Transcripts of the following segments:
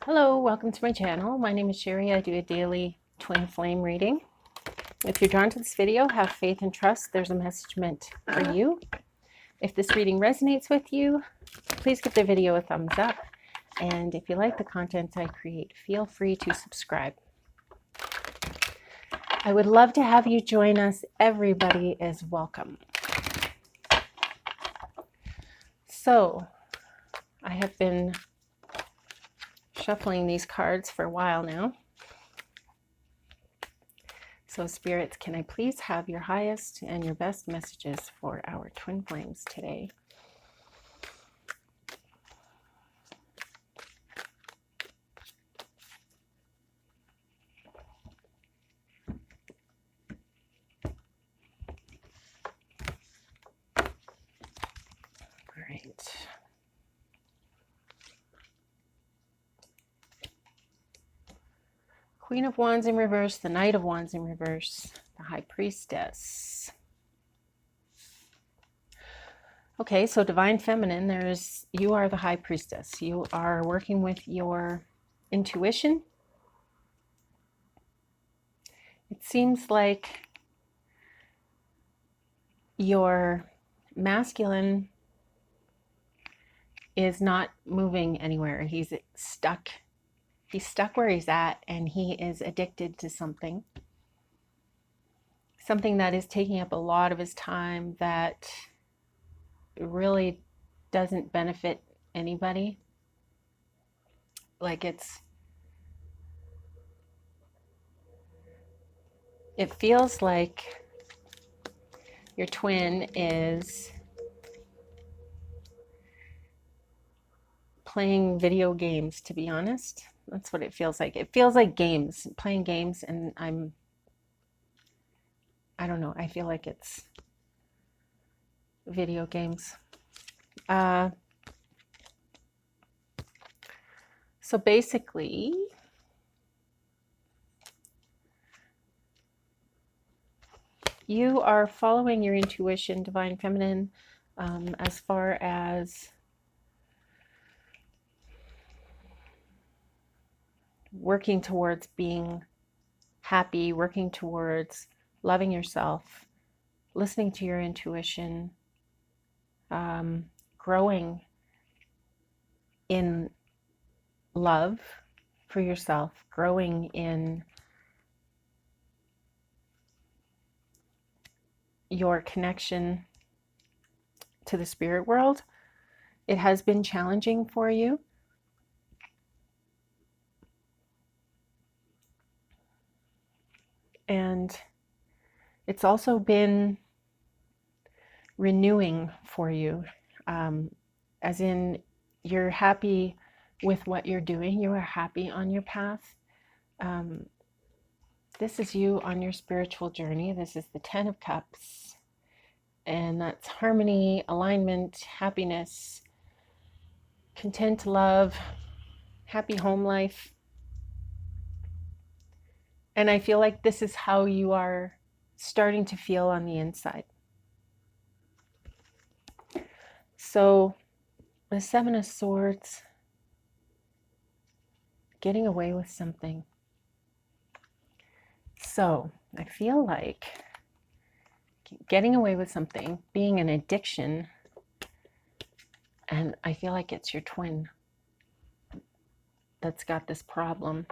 Hello, welcome to my channel. My name is Sherry. I do a daily twin flame reading. If you're drawn to this video, have faith and trust. There's a message meant for you. If this reading resonates with you, please give the video a thumbs up. And if you like the content I create, feel free to subscribe. I would love to have you join us. Everybody is welcome. So, I have been shuffling these cards for a while now. So spirits, can I please have your highest and your best messages for our twin flames today? All right. Queen of Wands in reverse, the Knight of Wands in reverse, the High Priestess. Okay, so Divine Feminine, you are the High Priestess. You are working with your intuition. It seems like your masculine is not moving anywhere. He's stuck. He's stuck where he's at, and he is addicted to something that is taking up a lot of his time, that really doesn't benefit anybody. Like it feels like your twin is playing video games, to be honest. That's what it feels like. It feels like games, playing games, and I don't know, I feel like it's video games. So basically, you are following your intuition, Divine Feminine, as far as working towards being happy, working towards loving yourself, listening to your intuition, growing in love for yourself, growing in your connection to the spirit world. It has been challenging for you. And it's also been renewing for you, as in you're happy with what you're doing. You are happy on your path. This is you on your spiritual journey. This is the 10 of Cups, and that's harmony, alignment, happiness, content, love, happy home life. And I feel like this is how you are starting to feel on the inside. So the 7 of Swords, getting away with something. So I feel like getting away with something, being an addiction, and I feel like it's your twin that's got this problem.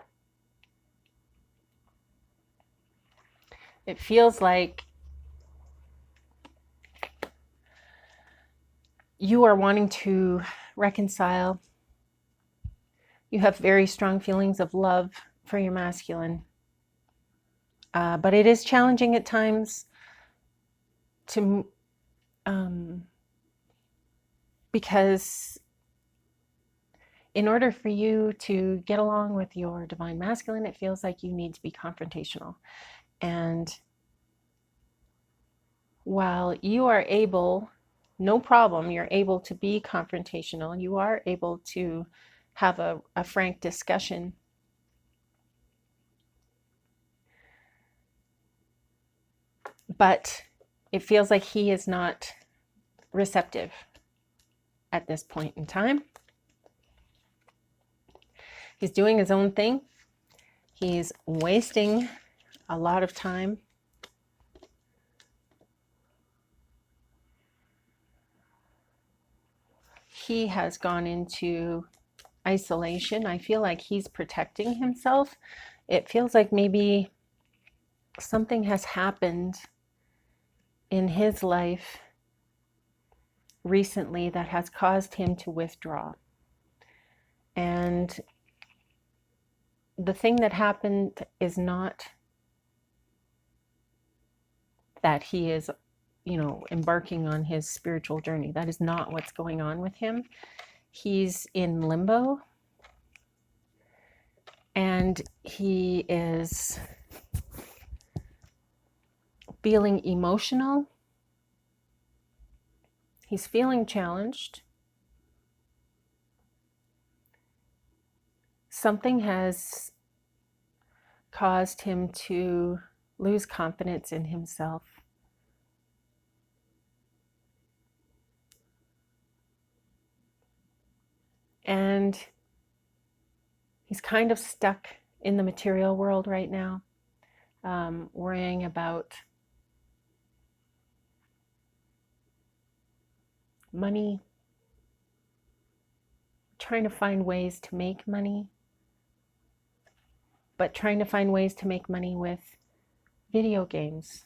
It feels like you are wanting to reconcile. You have very strong feelings of love for your masculine. But it is challenging at times to, because in order for you to get along with your divine masculine, it feels like you need to be confrontational. And while you are able, no problem, you're able to be confrontational, you are able to have a frank discussion, but it feels like he is not receptive at this point in time. He's doing his own thing. He's wasting a lot of time. He has gone into isolation. I feel like he's protecting himself. It feels like maybe something has happened in his life recently that has caused him to withdraw. And the thing that happened is not that he is, embarking on his spiritual journey. That is not what's going on with him. He's in limbo, and he is feeling emotional. He's feeling challenged. Something has caused him to lose confidence in himself. And he's kind of stuck in the material world right now, worrying about money, trying to find ways to make money, but trying to find ways to make money with video games.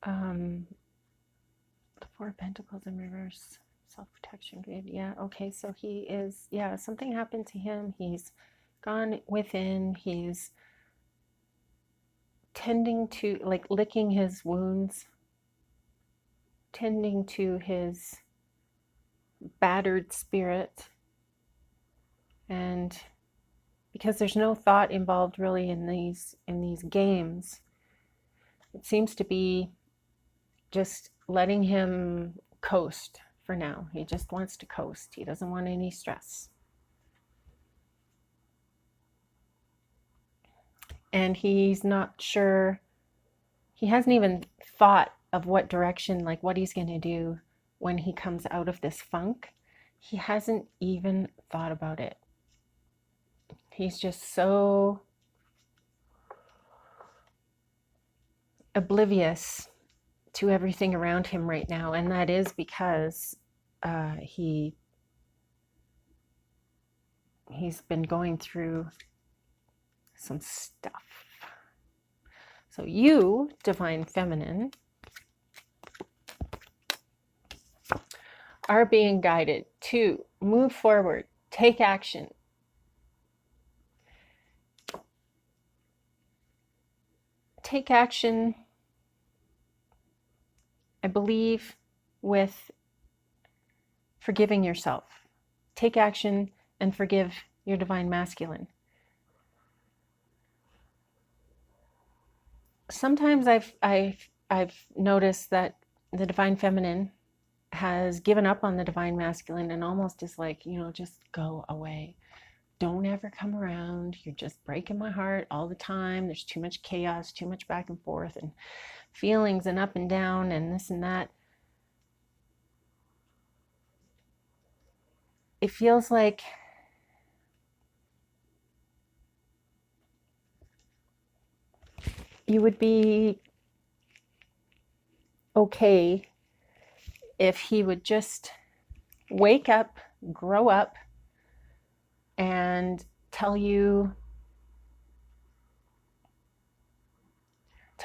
The Four of Pentacles in reverse, self-protection grid. Yeah, okay, so he is, something happened to him. He's gone within. He's tending to, like, licking his wounds, tending to his battered spirit. And because there's no thought involved really in these games, it seems to be just letting him coast for now. He just wants to coast. He doesn't want any stress. And he's not sure, he hasn't even thought of what direction, like what he's going to do when he comes out of this funk. He hasn't even thought about it. He's just so oblivious to everything around him right now, and that is because he's been going through some stuff. So you, Divine Feminine, are being guided to move forward, take action. Take action, I believe, with forgiving yourself. Take action and forgive your Divine Masculine. Sometimes I've noticed that the Divine Feminine has given up on the Divine Masculine and almost is like, just go away. Don't ever come around. You're just breaking my heart all the time. There's too much chaos, too much back and forth and feelings and up and down and this and that. It feels like you would be okay if he would just wake up, grow up, and tell you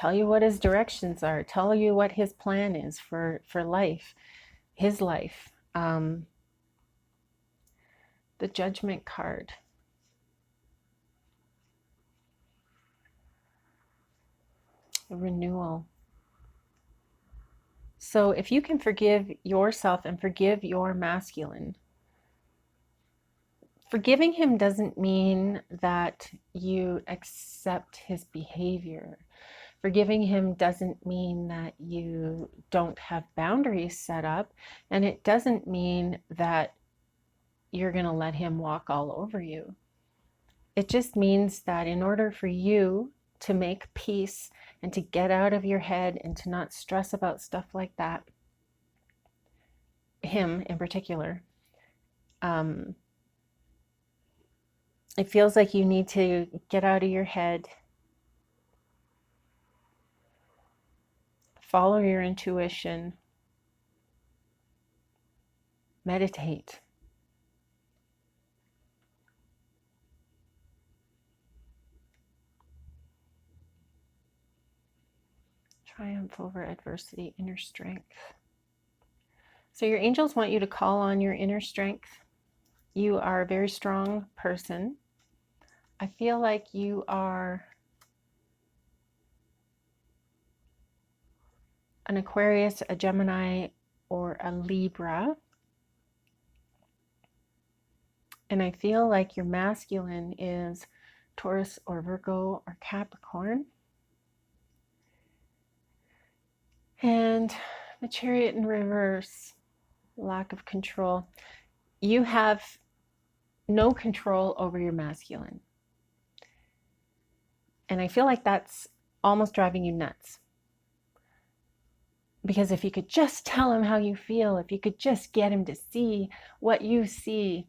what his directions are, tell you what his plan is for life, his life. The Judgment card. A renewal. So if you can forgive yourself and forgive your masculine, forgiving him doesn't mean that you accept his behavior. Forgiving him doesn't mean that you don't have boundaries set up, and it doesn't mean that you're going to let him walk all over you. It just means that in order for you to make peace and to get out of your head and to not stress about stuff like that, him in particular, it feels like you need to get out of your head, follow your intuition, meditate. Triumph over adversity, inner strength. So your angels want you to call on your inner strength. You are a very strong person. I feel like you are an Aquarius, a Gemini, or a Libra. And I feel like your masculine is Taurus or Virgo or Capricorn. And the Chariot in reverse, lack of control. You have no control over your masculine. And I feel like that's almost driving you nuts. Because if you could just tell him how you feel, if you could just get him to see what you see,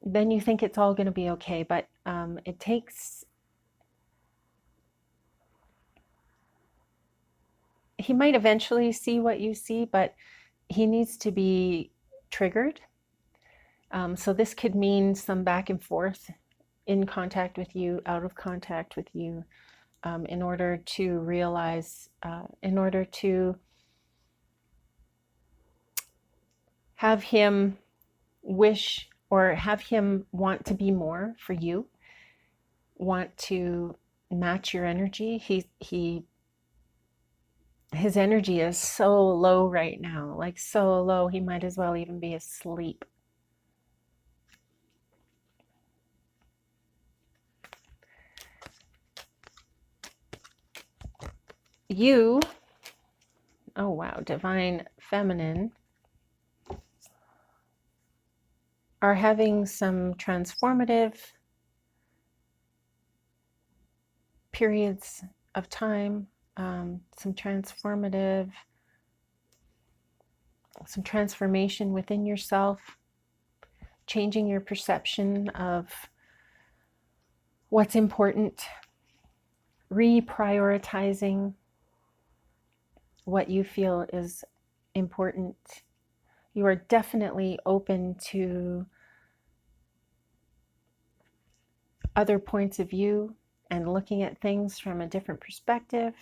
then you think it's all going to be okay. But it takes... He might eventually see what you see, but he needs to be triggered. So this could mean some back and forth, in contact with you, out of contact with you, in order to realize, in order to have him wish or have him want to be more for you, want to match your energy. His energy is so low right now, like so low, he might as well even be asleep. You, oh wow, divine feminine, are having some transformative periods of time, some transformation within yourself, changing your perception of what's important, reprioritizing what you feel is important. You are definitely open to other points of view and looking at things from a different perspective.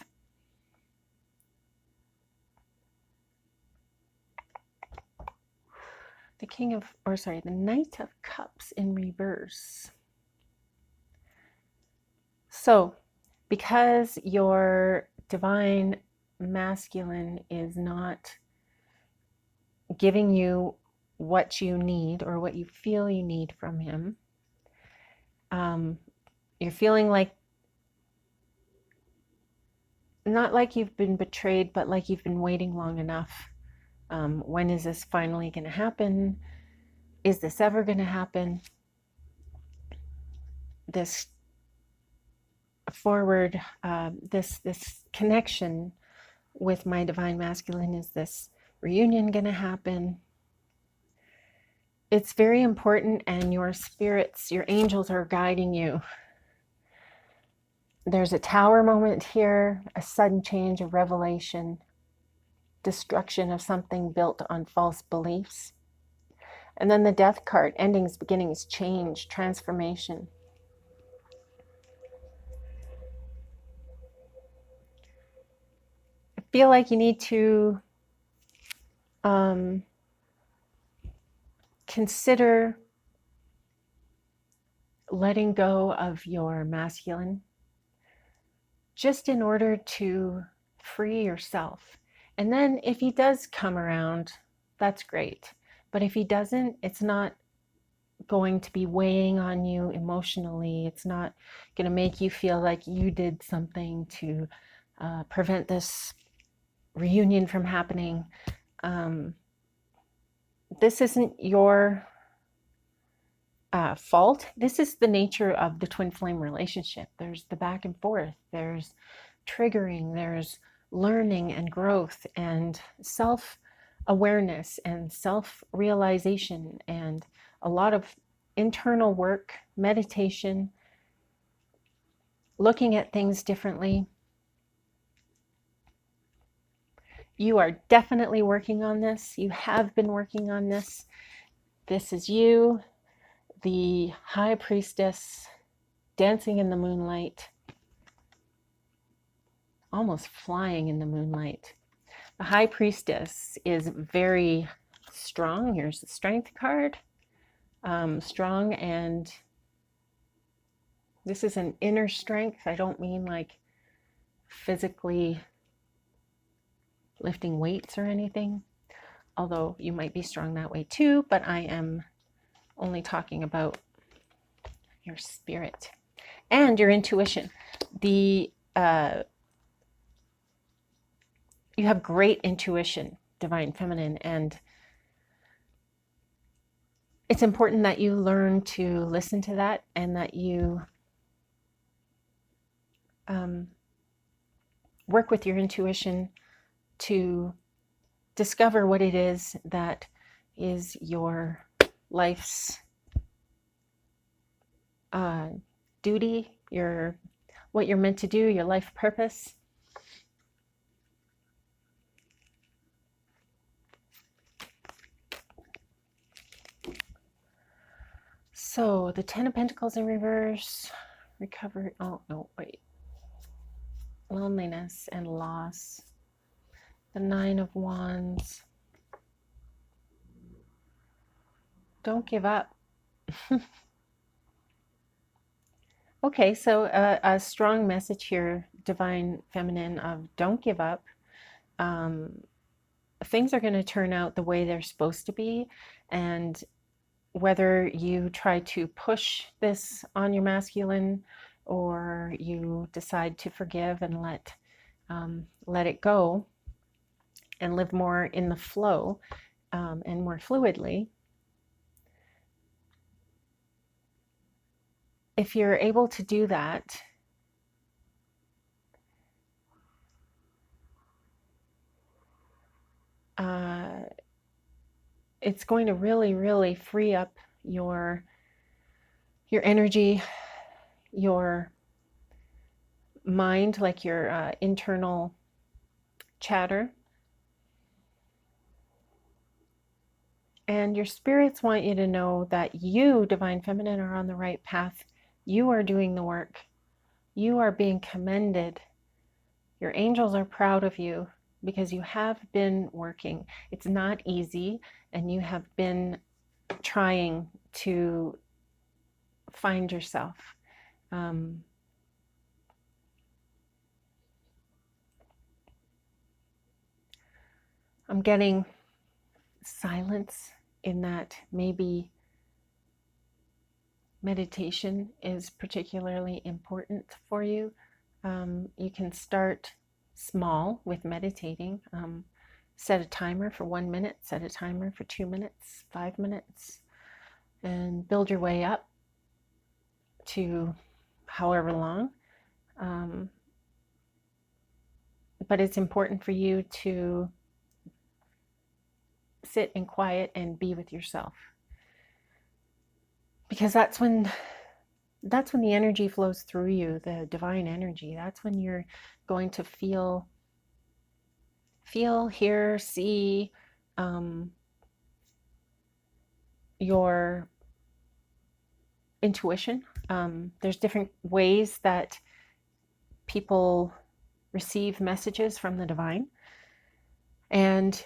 The Knight of Cups in reverse. So, because your divine masculine is not giving you what you need or what you feel you need from him, you're feeling like, not like you've been betrayed, but like you've been waiting long enough. When is this finally going to happen? Is this ever going to happen? This forward, this connection with my divine masculine, is this reunion going to happen? It's very important, and your spirits, your angels are guiding you. There's a tower moment here, a sudden change, a revelation, destruction of something built on false beliefs. And then the Death card, endings, beginnings, change, transformation. I feel like you need to consider letting go of your masculine, just in order to free yourself. And then if he does come around, that's great. But if he doesn't, it's not going to be weighing on you emotionally. It's not going to make you feel like you did something to prevent this reunion from happening. This isn't your fault. This is the nature of the twin flame relationship. There's the back and forth, there's triggering, there's learning and growth and self-awareness and self-realization and a lot of internal work, meditation, looking at things differently. You are definitely working on this. You have been working on this. This is you, the high priestess, dancing in the moonlight, almost flying in the moonlight. The high priestess is very strong. Here's the strength card. Strong, and this is an inner strength. I don't mean like physically lifting weights or anything, although you might be strong that way too, but I am only talking about your spirit and your intuition. You have great intuition, divine feminine, and it's important that you learn to listen to that and that you work with your intuition to discover what it is that is your life's duty, what you're meant to do, your life purpose. So the 10 of Pentacles in reverse, recovery, oh no, wait, loneliness and loss. The 9 of Wands. Don't give up. Okay, so a strong message here, divine feminine, of don't give up. Things are going to turn out the way they're supposed to be, and whether you try to push this on your masculine or you decide to forgive and let it go and live more in the flow and more fluidly, if you're able to do that, it's going to really, really free up your energy, your mind, like your internal chatter. And your spirits want you to know that you, divine feminine, are on the right path. You are doing the work. You are being commended. Your angels are proud of you because you have been working. It's not easy, and you have been trying to find yourself. I'm getting silence in that maybe meditation is particularly important for you. You can start small with meditating. Set a timer for 1 minute, set a timer for 2 minutes, 5 minutes, and build your way up to however long. But it's important for you to sit in quiet and be with yourself, because that's when the energy flows through you, the divine energy. That's when you're going to feel, hear, see your intuition. There's different ways that people receive messages from the divine, and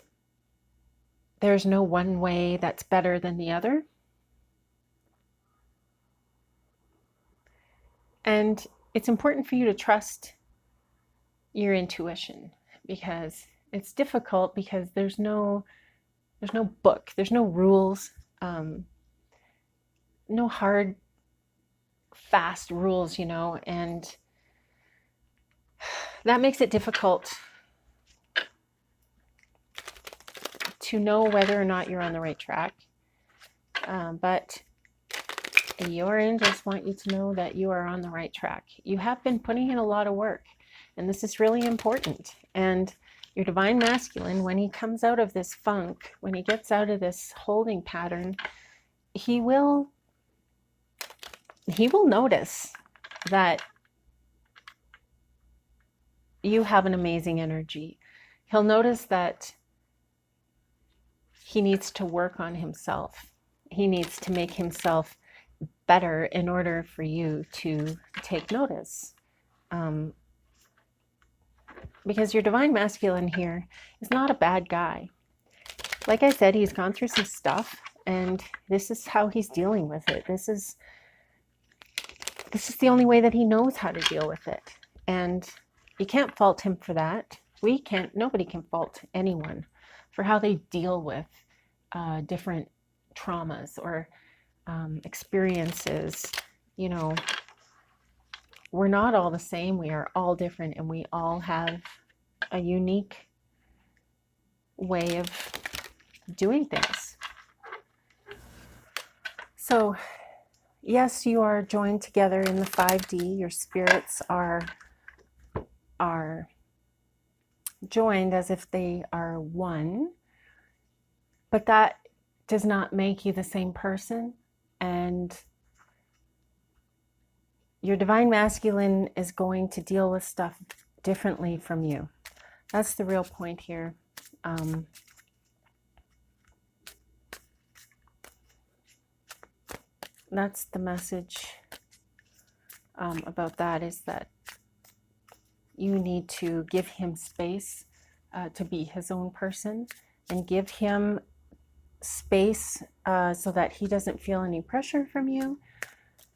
there's no one way that's better than the other. And it's important for you to trust your intuition, because it's difficult, because there's no book, there's no rules, no hard, fast rules, and that makes it difficult to know whether or not you're on the right track. But Your angels want you to know that you are on the right track. You have been putting in a lot of work, and this is really important. And your divine masculine, when he comes out of this funk, when he gets out of this holding pattern, he will notice that you have an amazing energy. He'll notice that he needs to work on himself. He needs to make himself better in order for you to take notice. Because your divine masculine here is not a bad guy. Like I said, he's gone through some stuff, and this is how he's dealing with it. This is the only way that he knows how to deal with it. And you can't fault him for that. We can't, nobody can fault anyone for how they deal with different traumas or experiences. You know, we're not all the same. We are all different, and we all have a unique way of doing things. So yes, you are joined together in the 5D. Your spirits are joined as if they are one, but that does not make you the same person. And your divine masculine is going to deal with stuff differently from you. That's the real point here. That's the message about that, is that you need to give him space to be his own person, and give him space so that he doesn't feel any pressure from you.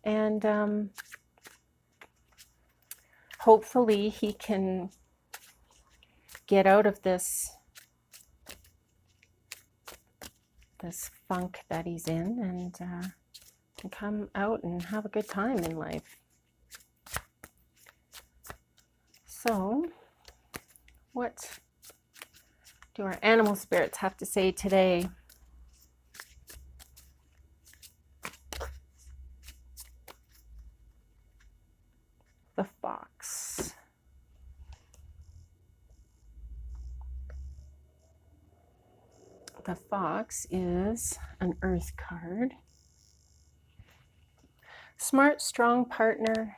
And hopefully he can get out of this funk that he's in, and come out and have a good time in life. So, what do our animal spirits have to say today? The fox. The fox is an earth card. Smart, strong partner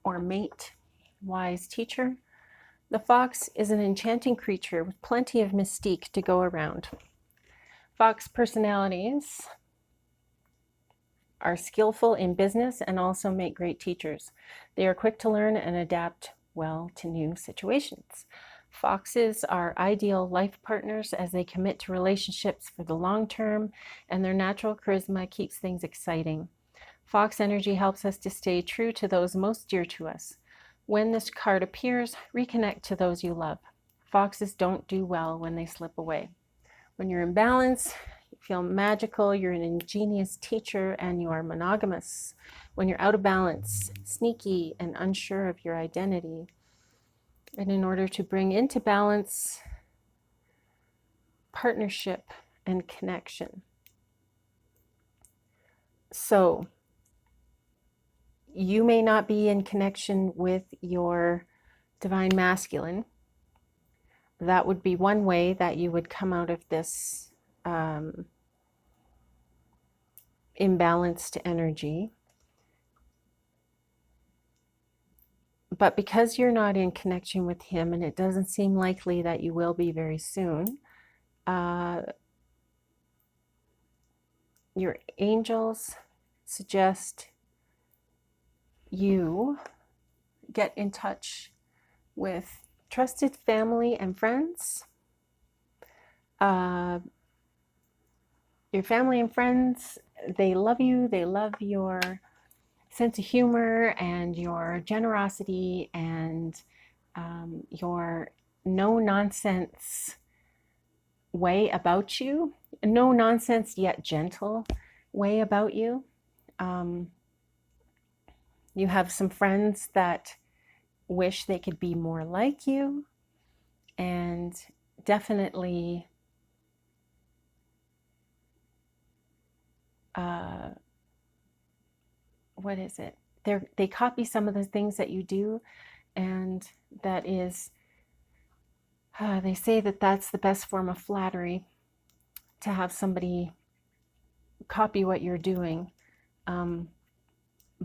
or mate, wise teacher. The fox is an enchanting creature with plenty of mystique to go around. Fox personalities are skillful in business and also make great teachers. They are quick to learn and adapt well to new situations. Foxes are ideal life partners as they commit to relationships for the long term, and their natural charisma keeps things exciting. Fox energy helps us to stay true to those most dear to us. When this card appears, reconnect to those you love. Foxes don't do well when they slip away. When you're in balance, you feel magical, you're an ingenious teacher, and you are monogamous. When you're out of balance, sneaky and unsure of your identity. And in order to bring into balance, partnership and connection. So, you may not be in connection with your divine masculine. That would be one way that you would come out of this imbalanced energy. But because you're not in connection with him, and it doesn't seem likely that you will be very soon, your angels suggest you get in touch with trusted family and friends. Your family and friends, they love you. They love your sense of humor and your generosity and your no-nonsense way about you. No nonsense yet gentle way about you. You have some friends that wish they could be more like you, and definitely what is it? They copy some of the things that you do, and that is, they say that that's the best form of flattery, to have somebody copy what you're doing.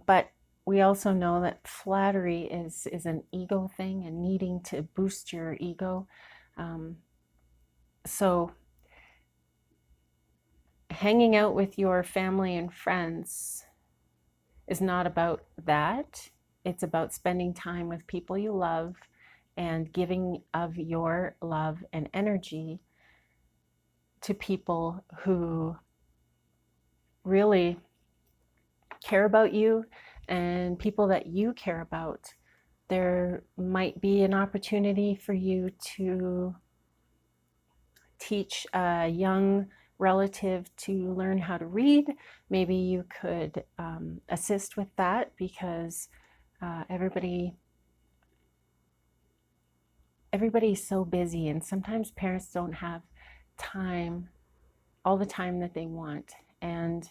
But we also know that flattery is an ego thing and needing to boost your ego. So hanging out with your family and friends is not about that. It's about spending time with people you love and giving of your love and energy to people who really care about you and people that you care about. There might be an opportunity for you to teach a young relative to learn how to read. Maybe you could assist with that, because everybody's so busy, and sometimes parents don't have time, all the time that they want. And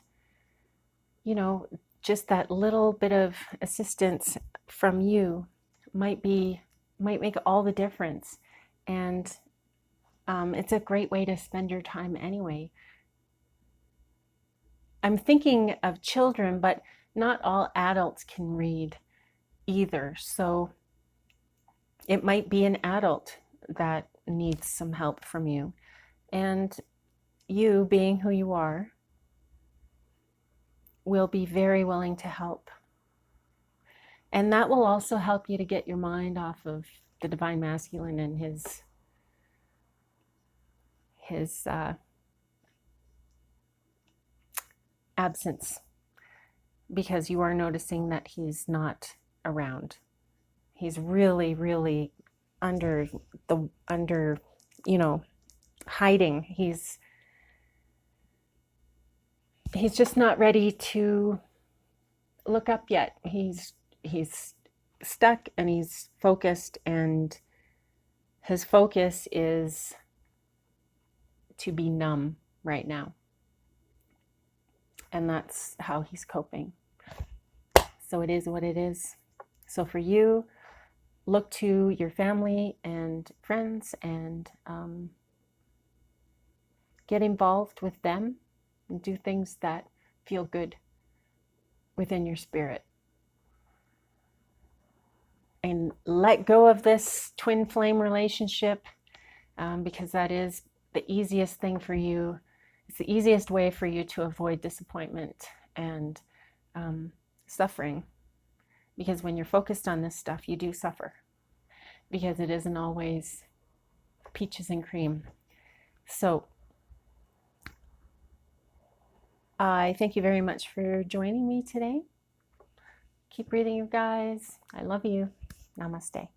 you know, just that little bit of assistance from you might make all the difference. And it's a great way to spend your time anyway. I'm thinking of children, but not all adults can read either. So it might be an adult that needs some help from you. And you, being who you are, will be very willing to help. And that will also help you to get your mind off of the divine masculine and his absence, because you are noticing that he's not around. He's really, really under, hiding. He's just not ready to look up yet. He's stuck, and he's focused, and his focus is to be numb right now. And that's how he's coping. So it is what it is. So for you, look to your family and friends and get involved with them and do things that feel good within your spirit. And let go of this twin flame relationship, because that is the easiest thing for you. It's the easiest way for you to avoid disappointment and suffering. Because when you're focused on this stuff, you do suffer. Because it isn't always peaches and cream. So I thank you very much for joining me today. Keep breathing, you guys. I love you. Namaste.